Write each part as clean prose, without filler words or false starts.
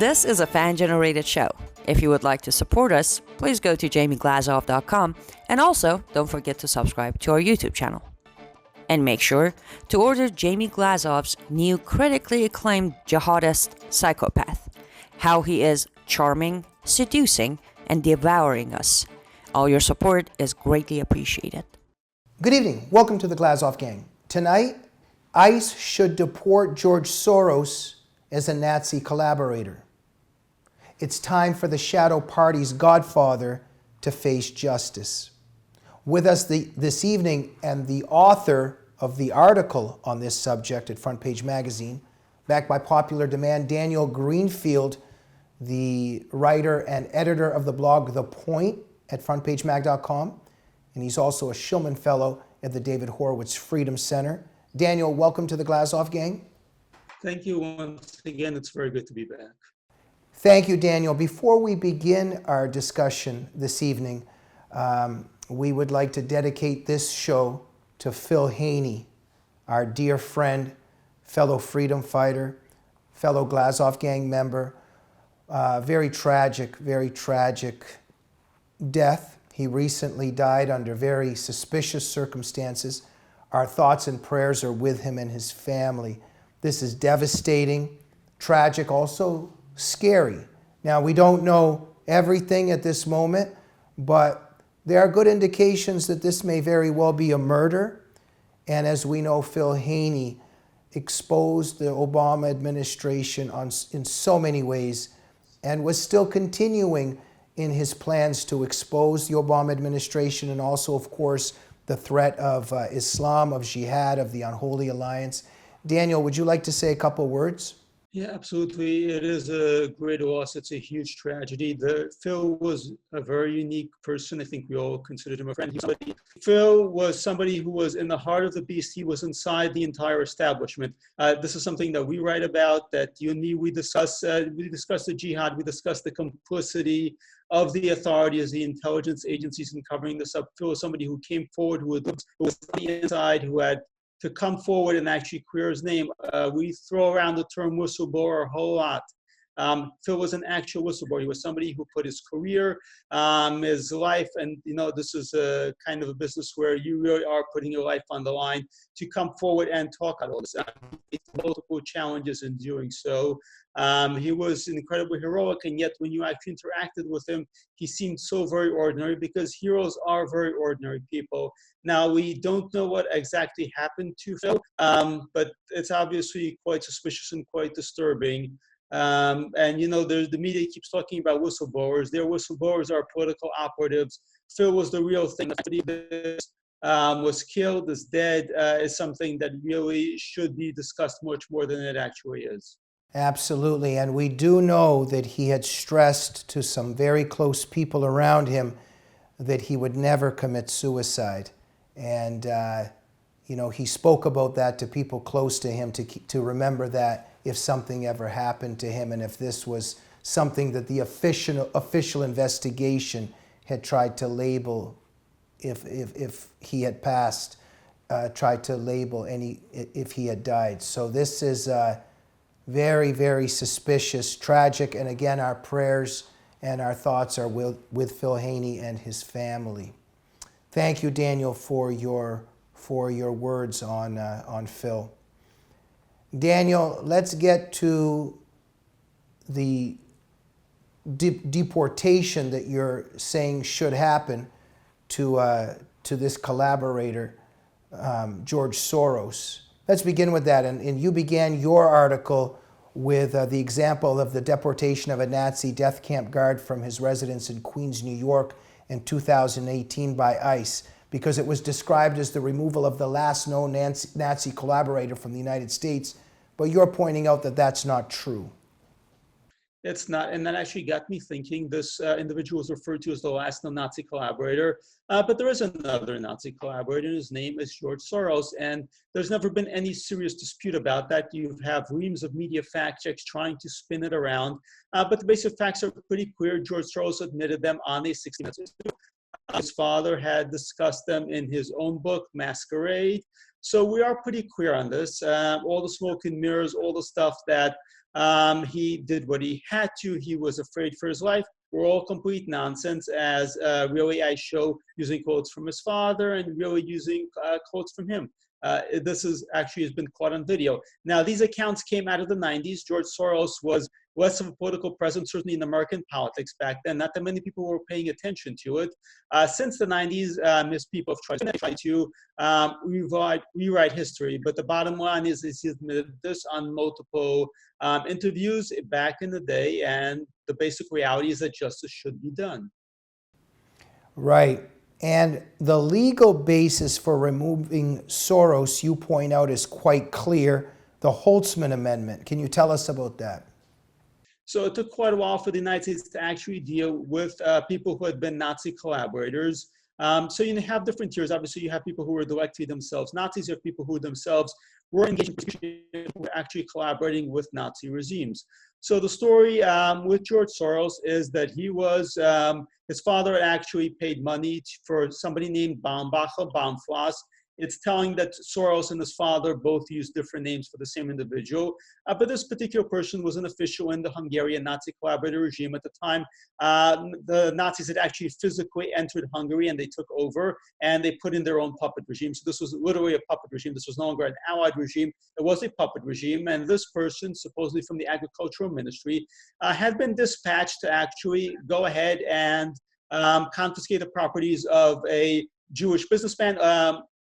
This is a fan-generated show. If you would like to support us, please go to jamieglazov.com and also don't forget to subscribe to our YouTube channel. And make sure to order Jamie Glazov's new critically acclaimed jihadist psychopath, how he is charming, seducing, and devouring us. All your support is greatly appreciated. Good evening. Welcome to the Glazov Gang. Tonight, ICE should deport George Soros as a Nazi collaborator. It's time for the Shadow Party's godfather to face justice. With us this evening, and the author of the article on this subject at Front Page Magazine, backed by popular demand, Daniel Greenfield, the writer and editor of the blog The Point at frontpagemag.com, and he's also a Shillman Fellow at the David Horowitz Freedom Center. Daniel, welcome to the Glazov Gang. Thank you once again. It's very good to be back. Thank you, Daniel. Before we begin our discussion this evening, we would like to dedicate this show to Phil Haney, our dear friend, fellow freedom fighter, fellow Glazov Gang member. Very tragic death. He recently died under very suspicious circumstances. Our thoughts and prayers are with him and his family. This is devastating, tragic, also scary. Now, we don't know everything at this moment, but there are good indications that this may very well be a murder. And as we know, Phil Haney exposed the Obama administration in so many ways and was still continuing in his plans to expose the Obama administration and also, of course, the threat of Islam, of jihad, of the unholy alliance. Daniel, would you like to say a couple words? Yeah, absolutely. It is a great loss. It's a huge tragedy. Phil was a very unique person. I think we all considered him a friend. Phil was somebody who was in the heart of the beast. He was inside the entire establishment. This is something that we write about, that you and me, we discuss the jihad, we discuss the complicity of the authorities, the intelligence agencies in covering this up. Phil was somebody who came forward, who was on the inside, who had to come forward and actually clear his name. We throw around the term whistleblower a whole lot. Phil was an actual whistleblower. He was somebody who put his career, his life, and this is a kind of a business where you really are putting your life on the line to come forward and talk about all this. Multiple challenges in doing so. He was incredibly heroic, and yet when you actually interacted with him, he seemed so very ordinary, because heroes are very ordinary people. Now, we don't know what exactly happened to Phil, but it's obviously quite suspicious and quite disturbing. And the media keeps talking about whistleblowers. Their whistleblowers are political operatives. Phil was the real thing. Was killed, is dead, is something that really should be discussed much more than it actually is. Absolutely, and we do know that he had stressed to some very close people around him that he would never commit suicide. And, he spoke about that to people close to him to remember that if something ever happened to him, and if this was something that the official investigation had tried to label, if he had passed, tried to label if he had died. So this is very, very suspicious, tragic, and again, our prayers and our thoughts are with Phil Haney and his family. Thank you, Daniel, for your words on Phil. Daniel, let's get to the deportation that you're saying should happen to this collaborator, George Soros. Let's begin with that. And you began your article with the example of the deportation of a Nazi death camp guard from his residence in Queens, New York in 2018 by ICE, because it was described as the removal of the last known Nazi collaborator from the United States. But you're pointing out that that's not true. It's not, and that actually got me thinking. This individual is referred to as the last Nazi collaborator, but there is another Nazi collaborator, and his name is George Soros, and there's never been any serious dispute about that. You have reams of media fact checks trying to spin it around, but the basic facts are pretty clear. George Soros admitted them on a 60 Minutes. His father had discussed them in his own book, Masquerade. So we are pretty clear on this. All the smoke and mirrors, all the stuff that he did what he had to, he was afraid for his life, were all complete nonsense, as really I show using quotes from his father and really using quotes from him. This has been caught on video. Now, these accounts came out of the 90s. George Soros was less of a political presence, certainly in American politics back then. Not that many people were paying attention to it. Since the 90s, most people have tried to rewrite history. But the bottom line is he admitted this on multiple interviews back in the day. And the basic reality is that justice should be done. Right. And the legal basis for removing Soros, you point out, is quite clear. The Holtzman Amendment. Can you tell us about that? So it took quite a while for the United States to actually deal with people who had been Nazi collaborators. So you have different tiers. Obviously, you have people who were directly themselves Nazis. You have people who themselves were engaged in persecution, who were actually collaborating with Nazi regimes. So the story with George Soros is that he was, his father had actually paid money for somebody named Baumfloss. It's telling that Soros and his father both used different names for the same individual. But this particular person was an official in the Hungarian Nazi collaborator regime at the time. The Nazis had actually physically entered Hungary and they took over and they put in their own puppet regime. So this was literally a puppet regime. This was no longer an allied regime. It was a puppet regime. And this person, supposedly from the agricultural ministry, had been dispatched to actually go ahead and confiscate the properties of a Jewish businessman.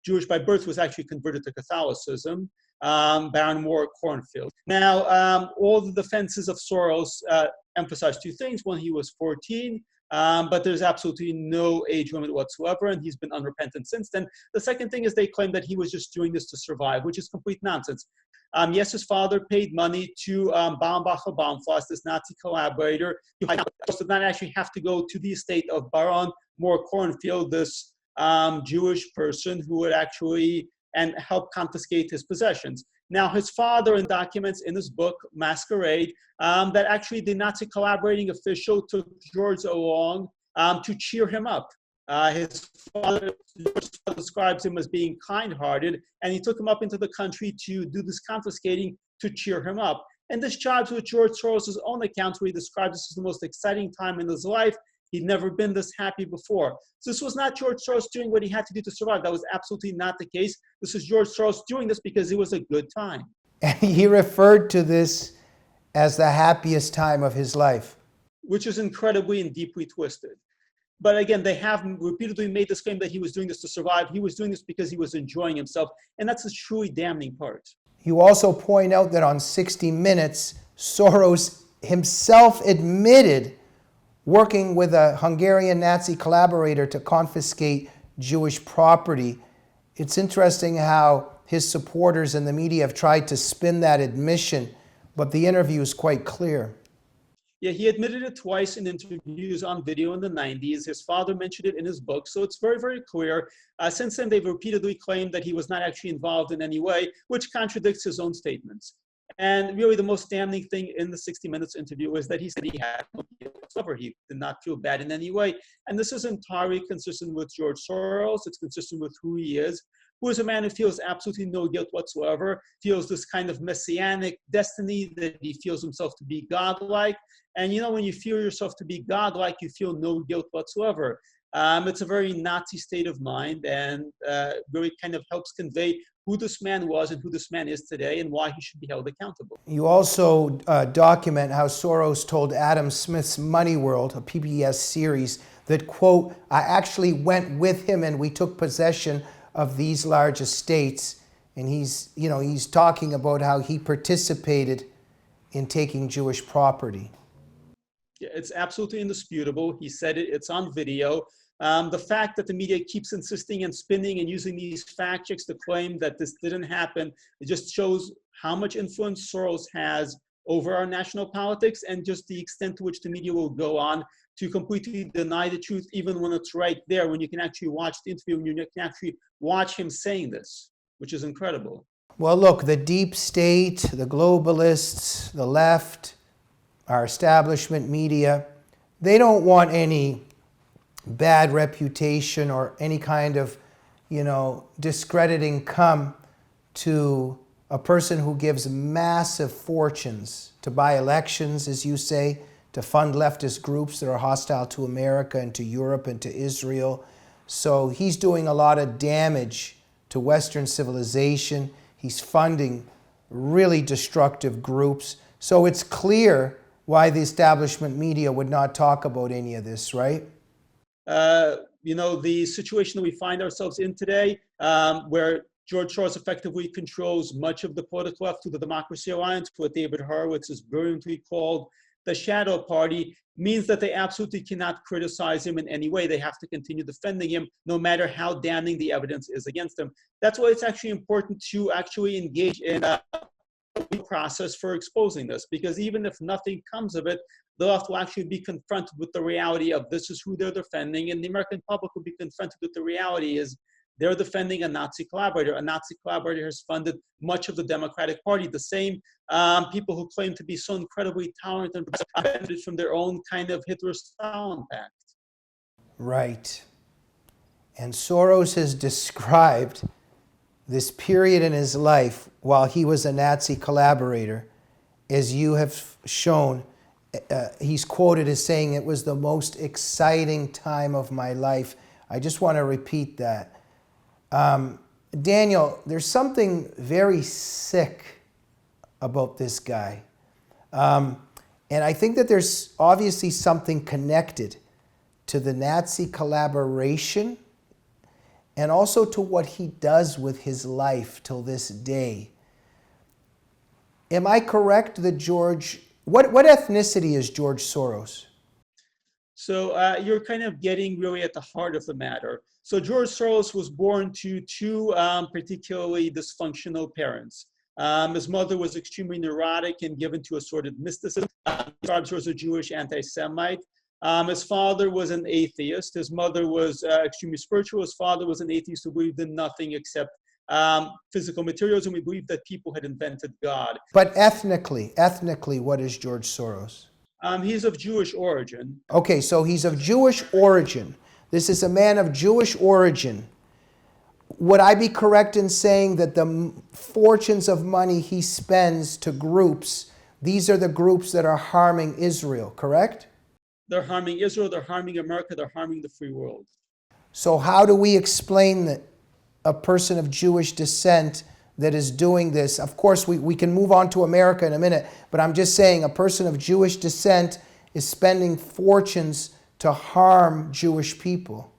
Jewish by birth, was actually converted to Catholicism, Baron Moore Cornfield. Now, all the defenses of Soros emphasize two things. One, he was 14, but there's absolutely no age limit whatsoever, and he's been unrepentant since then. The second thing is they claim that he was just doing this to survive, which is complete nonsense. Yes, his father paid money to Baumfloss, this Nazi collaborator. He did not actually have to go to the estate of Baron Moore Cornfield, this Jewish person who would actually help confiscate his possessions. Now, his father, in documents in his book, Masquerade, that actually the Nazi collaborating official took George along to cheer him up. His father describes him as being kind-hearted, and he took him up into the country to do this confiscating to cheer him up. And this jives with George Soros' own accounts, where he describes this as the most exciting time in his life. He'd never been this happy before. So this was not George Soros doing what he had to do to survive. That was absolutely not the case. This is George Soros doing this because it was a good time. And he referred to this as the happiest time of his life. Which is incredibly and deeply twisted. But again, they have repeatedly made this claim that he was doing this to survive. He was doing this because he was enjoying himself. And that's a truly damning part. You also point out that on 60 Minutes, Soros himself admitted working with a Hungarian Nazi collaborator to confiscate Jewish property. It's interesting how his supporters and the media have tried to spin that admission, but the interview is quite clear. Yeah, he admitted it twice in interviews on video in the 90s. His father mentioned it in his book, so it's very, very clear. Since then, they've repeatedly claimed that he was not actually involved in any way, which contradicts his own statements. And really the most damning thing in the 60 Minutes interview is that he said he had no guilt whatsoever. He did not feel bad in any way. And this is entirely consistent with George Soros. It's consistent with who he is, who is a man who feels absolutely no guilt whatsoever, feels this kind of messianic destiny that he feels himself to be godlike. And you know, when you feel yourself to be godlike, you feel no guilt whatsoever. It's a very Nazi state of mind, and really kind of helps convey who this man was and who this man is today and why he should be held accountable. You also document how Soros told Adam Smith's Money World, a PBS series, that, quote, I actually went with him and we took possession of these large estates. And he's talking about how he participated in taking Jewish property. Yeah, it's absolutely indisputable. He said it, it's on video. The fact that the media keeps insisting and spinning and using these fact checks to claim that this didn't happen, it just shows how much influence Soros has over our national politics and just the extent to which the media will go on to completely deny the truth, even when it's right there, when you can actually watch the interview, when you can actually watch him saying this, which is incredible. Well, look, the deep state, the globalists, the left, our establishment media, they don't want any bad reputation or any kind of, discrediting come to a person who gives massive fortunes to buy elections, as you say, to fund leftist groups that are hostile to America and to Europe and to Israel. So he's doing a lot of damage to Western civilization. He's funding really destructive groups. So it's clear why the establishment media would not talk about any of this, right? The situation that we find ourselves in today, where George Soros effectively controls much of the political left through the Democracy Alliance, what David Horowitz has brilliantly called the shadow party, means that they absolutely cannot criticize him in any way. They have to continue defending him, no matter how damning the evidence is against him. That's why it's actually important to actually engage in a process for exposing this, because even if nothing comes of it, the left will actually be confronted with the reality of this is who they're defending, and the American public will be confronted with the reality is they're defending a Nazi collaborator. A Nazi collaborator has funded much of the Democratic Party. The same people who claim to be so incredibly tolerant and benefited from their own kind of Hitler-Stalin pact. Right. And Soros has described this period in his life while he was a Nazi collaborator, as you have shown. He's quoted as saying, "It was the most exciting time of my life." I just want to repeat that. Daniel, there's something very sick about this guy. And I think that there's obviously something connected to the Nazi collaboration and also to what he does with his life till this day. Am I correct that what ethnicity is George Soros? So you're kind of getting really at the heart of the matter. So George Soros was born to two particularly dysfunctional parents. His mother was extremely neurotic and given to assorted mysticism. George was a Jewish anti-Semite. His father was an atheist. His mother was extremely spiritual. His father was an atheist who believed in nothing except physical materials, and we believed that people had invented God. But ethnically, what is George Soros? He's of Jewish origin. Okay, so he's of Jewish origin. This is a man of Jewish origin. Would I be correct in saying that the fortunes of money he spends to groups, these are the groups that are harming Israel, correct? They're harming Israel, they're harming America, they're harming the free world. So how do we explain that a person of Jewish descent that is doing this? Of course, we can move on to America in a minute, but I'm just saying a person of Jewish descent is spending fortunes to harm Jewish people.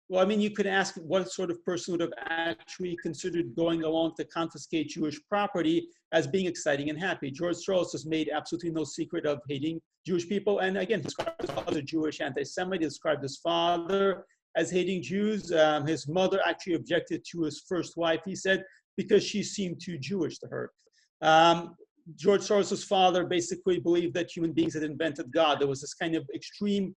Well, I mean, you could ask what sort of person would have actually considered going along to confiscate Jewish property as being exciting and happy. George Soros has made absolutely no secret of hating Jewish people. And again, he described his father as a Jewish anti-Semite. He described his father as hating Jews. His mother actually objected to his first wife, he said, because she seemed too Jewish to her. George Soros' father basically believed that human beings had invented God. There was this kind of extreme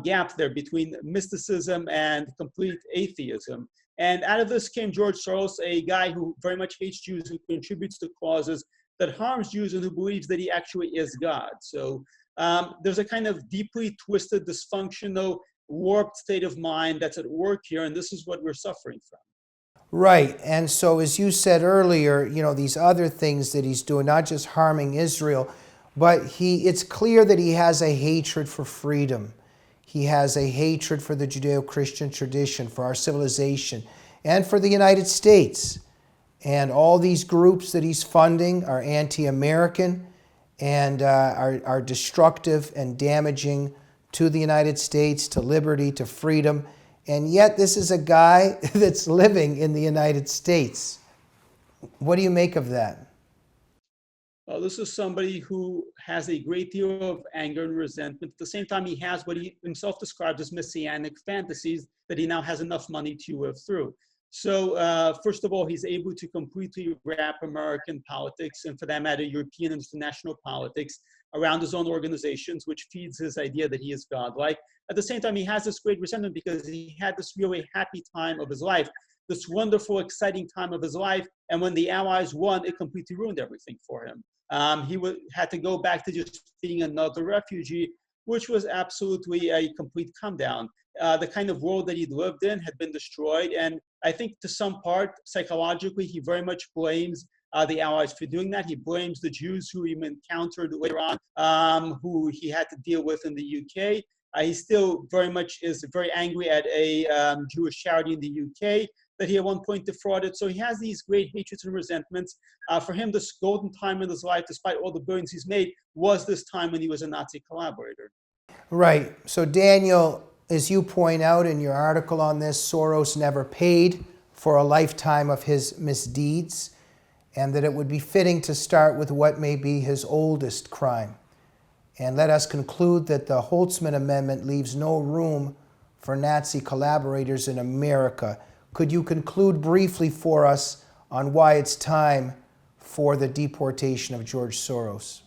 gap there between mysticism and complete atheism. And out of this came George Soros, a guy who very much hates Jews, who contributes to causes that harms Jews, and who believes that he actually is God. So there's a kind of deeply twisted, dysfunctional, warped state of mind that's at work here, and this is what we're suffering from. Right. And so as you said earlier, these other things that he's doing, not just harming Israel, but it's clear that he has a hatred for freedom. He has a hatred for the Judeo-Christian tradition, for our civilization, and for the United States. And all these groups that he's funding are anti-American and are destructive and damaging to the United States, to liberty, to freedom. And yet this is a guy that's living in the United States. What do you make of that? Well, this is somebody who has a great deal of anger and resentment. At the same time, he has what he himself described as messianic fantasies that he now has enough money to live through. So first of all, he's able to completely wrap American politics, and for that matter, European and international politics, around his own organizations, which feeds his idea that he is godlike. At the same time, he has this great resentment because he had this really happy time of his life, this wonderful, exciting time of his life. And when the Allies won, it completely ruined everything for him. He had to go back to just being another refugee, which was absolutely a complete come down. the kind of world that he'd lived in had been destroyed. And I think to some part, psychologically, he very much blames the Allies for doing that. He blames the Jews who he encountered later on, who he had to deal with in the UK. He still very much is very angry at a Jewish charity in the UK that he at one point defrauded. So he has these great hatreds and resentments. For him, this golden time in his life, despite all the brilliance he's made, was this time when he was a Nazi collaborator. Right. So Daniel, as you point out in your article on this, Soros never paid for a lifetime of his misdeeds, and that it would be fitting to start with what may be his oldest crime. And let us conclude that the Holtzman Amendment leaves no room for Nazi collaborators in America. Could you conclude briefly for us on why it's time for the deportation of George Soros?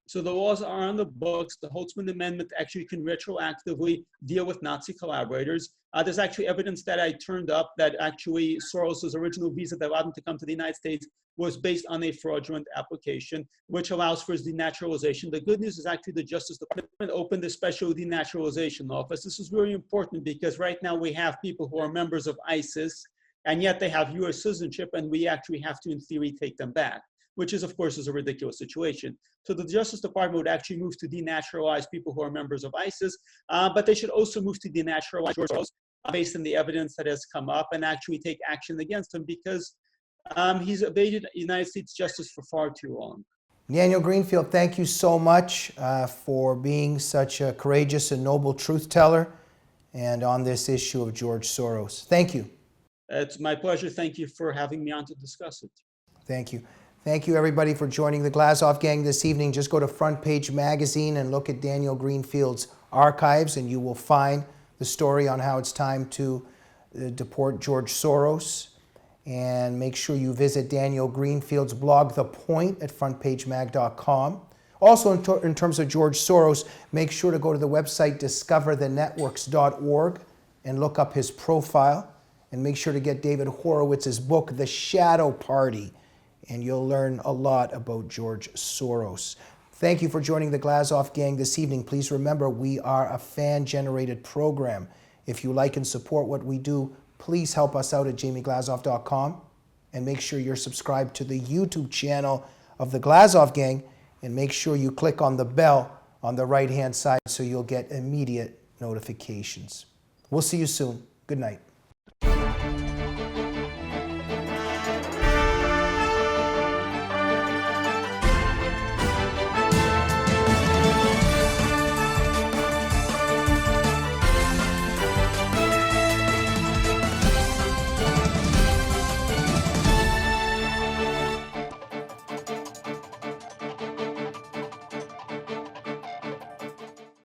So the laws are on the books. The Holtzman Amendment actually can retroactively deal with Nazi collaborators. There's actually evidence that I turned up that actually Soros's original visa that allowed him to come to the United States was based on a fraudulent application, which allows for his denaturalization. The good news is actually the Justice Department opened a special denaturalization office. This is very important because right now we have people who are members of ISIS, and yet they have US citizenship, and we actually have to, in theory, take them back, which is, of course, is a ridiculous situation. So the Justice Department would actually move to denaturalize people who are members of ISIS, but they should also move to denaturalize George Soros based on the evidence that has come up and actually take action against him because he's evaded United States justice for far too long. Daniel Greenfield, thank you so much for being such a courageous and noble truth teller and on this issue of George Soros. Thank you. It's my pleasure. Thank you for having me on to discuss it. Thank you. Thank you, everybody, for joining the Glazov Gang this evening. Just go to Front Page Magazine and look at Daniel Greenfield's archives, and you will find the story on how it's time to deport George Soros. And make sure you visit Daniel Greenfield's blog, The Point, at frontpagemag.com. Also, in terms of George Soros, make sure to go to the website discoverthenetworks.org and look up his profile. And make sure to get David Horowitz's book, The Shadow Party, and you'll learn a lot about George Soros. Thank you for joining the Glazov Gang this evening. Please remember, we are a fan-generated program. If you like and support what we do, please help us out at jamieglazoff.com and make sure you're subscribed to the YouTube channel of the Glazov Gang, and make sure you click on the bell on the right-hand side so you'll get immediate notifications. We'll see you soon. Good night.